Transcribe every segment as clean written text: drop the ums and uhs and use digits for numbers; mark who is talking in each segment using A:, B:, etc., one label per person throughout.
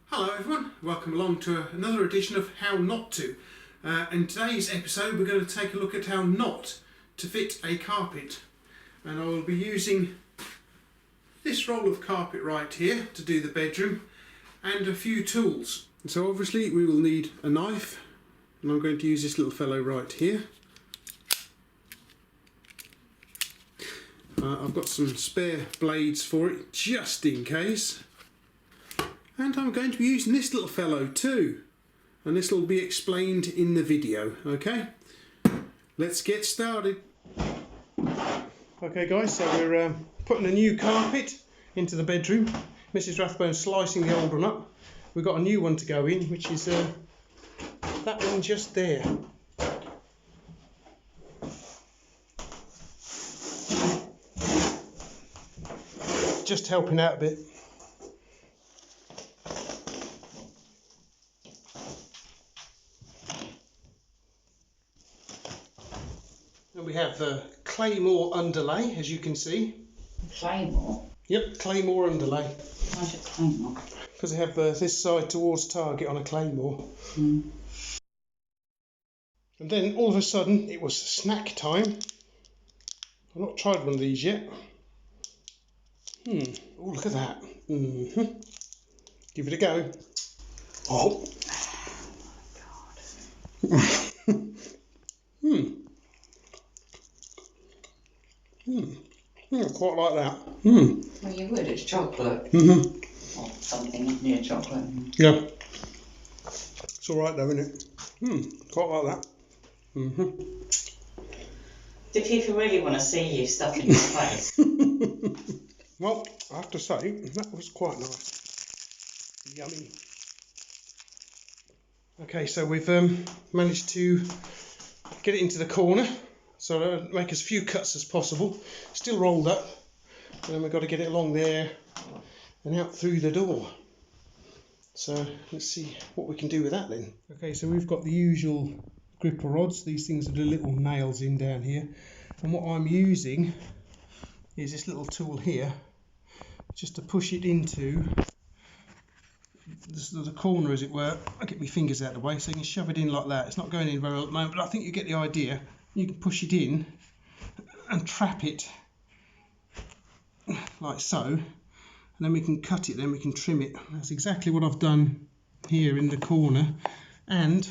A: Hello everyone, welcome along to another edition of How Not To. In today's episode we're going to take a look at how not to fit a carpet. And I will be using this roll of carpet right here to do the bedroom and a few tools. So obviously we will need a knife, and I'm going to use this little fellow right here. I've got some spare blades for it just in case. And I'm going to be using this little fellow too, and this will be explained in the video. Okay, let's get started. Okay guys, so we're putting a new carpet into the bedroom. Mrs. Rathbone slicing the old one up. We've got a new one to go in, which is that one just there. Just helping out a bit. And we have the Claymore underlay, as you can see.
B: Claymore?
A: Yep, Claymore underlay.
B: Why's it Claymore?
A: Because they have this side towards target on a Claymore.
B: Mm.
A: And then all of a sudden it was snack time. I've not tried one of these yet. Oh, look at that. Give it a go. Oh. Quite like that.
B: Well, you would, it's chocolate. Or something near chocolate.
A: Yeah. It's alright though, isn't it? Quite like that.
B: Do people really want to see you stuck in your face?
A: Well, I have to say, that was quite nice. Yummy. Okay, so we've managed to get it into the corner, so make as few cuts as possible. Still rolled up, and then we've got to get it along there and out through the door. So let's see what we can do with that then. Okay, so we've got the usual gripper rods. These things are the little nails in down here, and what I'm using is this little tool here, just to push it into the corner, as it were. I'll get my fingers out of the way so you can shove it in like that. It's not going in very well at the moment, but I think you get the idea. You can push it in and trap it like so, and then we can cut it, then we can trim it. That's exactly what I've done here in the corner, and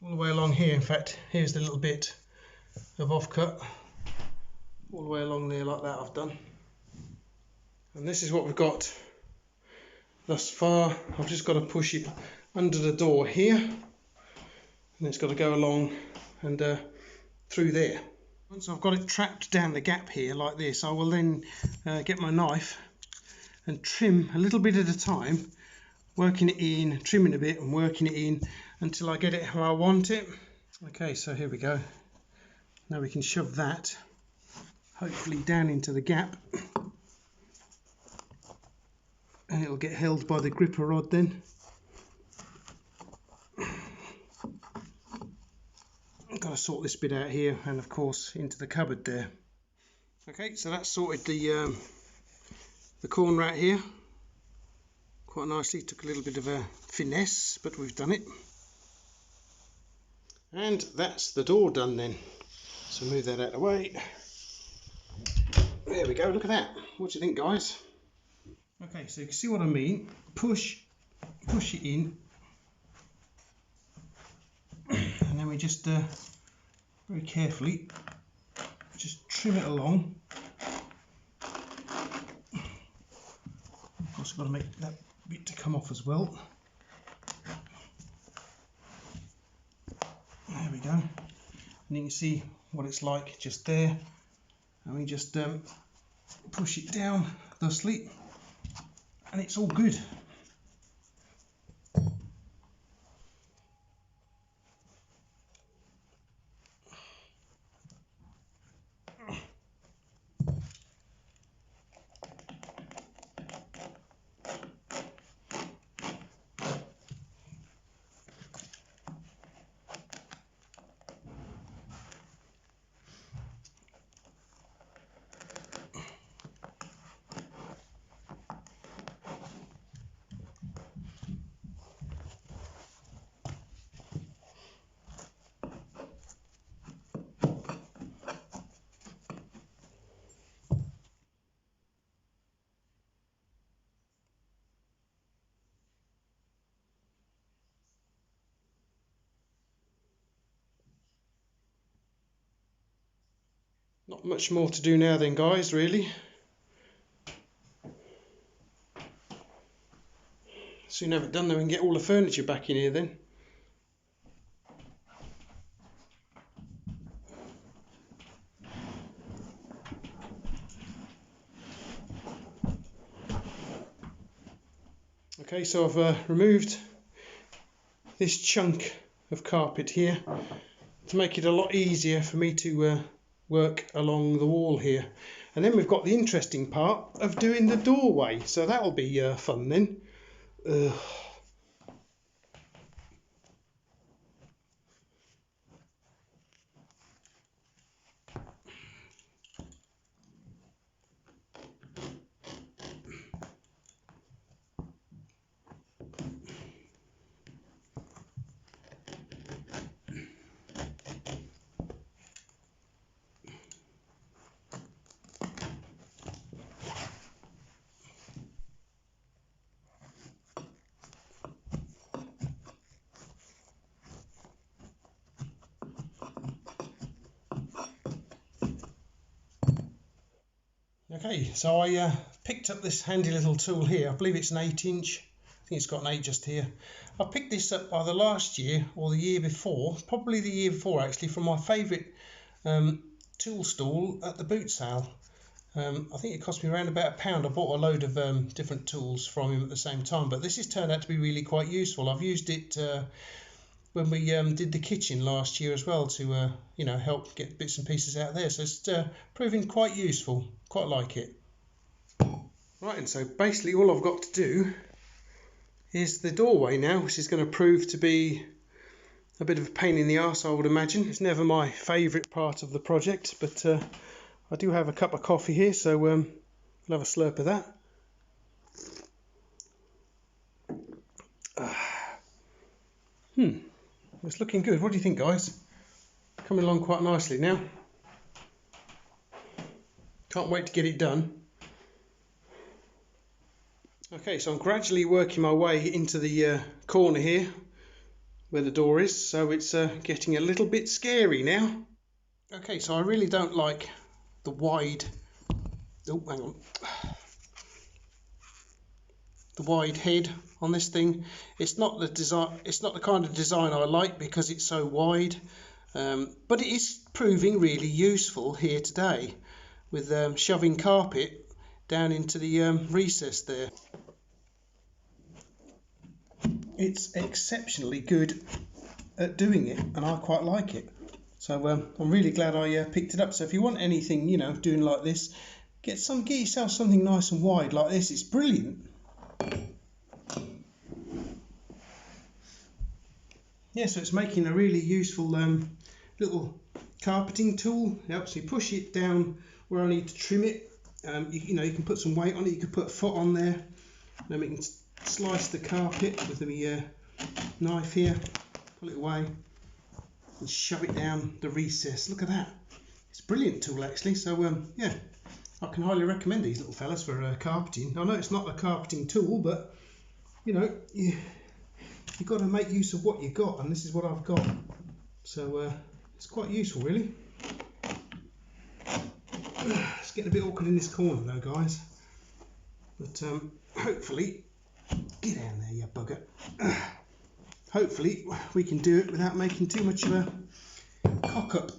A: all the way along here. In fact, here's the little bit of offcut all the way along there like that I've done. And this is what we've got thus far. I've just got to push it under the door here, and it's got to go along and through there. Once I've got it trapped down the gap here like this, I will then get my knife and trim a little bit at a time, working it in, trimming a bit and working it in until I get it how I want it. Okay, so here we go. Now we can shove that hopefully down into the gap, and it'll get held by the gripper rod then. I've got to sort this bit out here, and of course into the cupboard there. Okay, so that's sorted the corner out here quite nicely. Took a little bit of a finesse, but we've done it. And that's the door done then. So move that out of the way. There we go, look at that. What do you think, guys? Okay, so you can see what I mean. Push it in, and then we just very carefully just trim it along. Of course, we've got to make that bit to come off as well. There we go. And you can see what it's like just there. And we just push it down thusly, and it's all good. Not much more to do now then, guys, really. Soon have it done, then we can get all the furniture back in here then. Okay, so I've removed this chunk of carpet here to make it a lot easier for me to work along the wall here. And then we've got the interesting part of doing the doorway, so that'll be fun then. Okay, so I picked up this handy little tool here. I believe it's an 8-inch. I think it's got an 8 just here. I picked this up either last year or the year before, probably the year before actually, from my favourite tool stall at the boot sale. I think it cost me around about £1. I bought a load of different tools from him at the same time, but this has turned out to be really quite useful. I've used it when we did the kitchen last year as well to you know, help get bits and pieces out there, so it's proving quite useful. Quite like it. Right, and so basically all I've got to do is the doorway now, which is going to prove to be a bit of a pain in the arse, I would imagine. It's never my favourite part of the project, but I do have a cup of coffee here, so we'll have a slurp of that. It's looking good. What do you think, guys? Coming along quite nicely now. Can't wait to get it done. Okay, so I'm gradually working my way into the corner here where the door is, so it's getting a little bit scary now. Okay, so I really don't like the wide, oh hang on, the wide head on this thing. It's not the design, it's not the kind of design I like because it's so wide, but it is proving really useful here today with shoving carpet down into the recess there. It's exceptionally good at doing it, and I quite like it. So I'm really glad I picked it up. So if you want anything, you know, doing like this, get yourself something nice and wide like this. It's brilliant. Yeah, so it's making a really useful little carpeting tool. It helps me push it down where I need to trim it. You know, you can put some weight on it. You can put a foot on there. Then we can slice the carpet with the knife here, pull it away and shove it down the recess. Look at that. It's a brilliant tool actually. So yeah, I can highly recommend these little fellas for carpeting. I know it's not a carpeting tool, but you know, you've got to make use of what you've got, and this is what I've got. So it's quite useful really. It's getting a bit awkward in this corner though, guys, but hopefully, get down there you bugger. Hopefully we can do it without making too much of a cock up.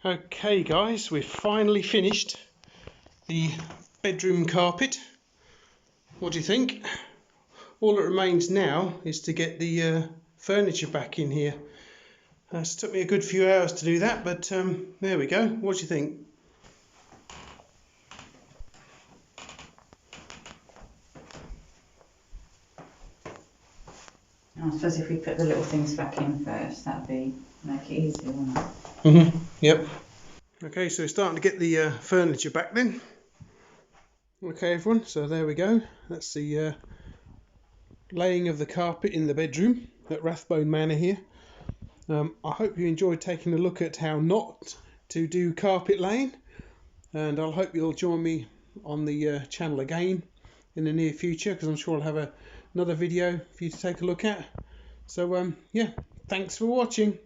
A: Okay guys, we've finally finished the bedroom carpet. What do you think? All that remains now is to get the furniture back in here. It's took me a good few hours to do that, but there we go. What do you think?
B: I suppose if we put the little things back in first, that'd make it easier, wouldn't it?
A: Yep. Okay, so we're starting to get the furniture back then. Okay everyone, so there we go. That's the laying of the carpet in the bedroom at Rathbone Manor here. I hope you enjoyed taking a look at how not to do carpet laying, and I hope you'll join me on the channel again in the near future, because I'm sure I'll have another video for you to take a look at. So yeah, thanks for watching.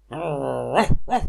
C: Ruff, ruff.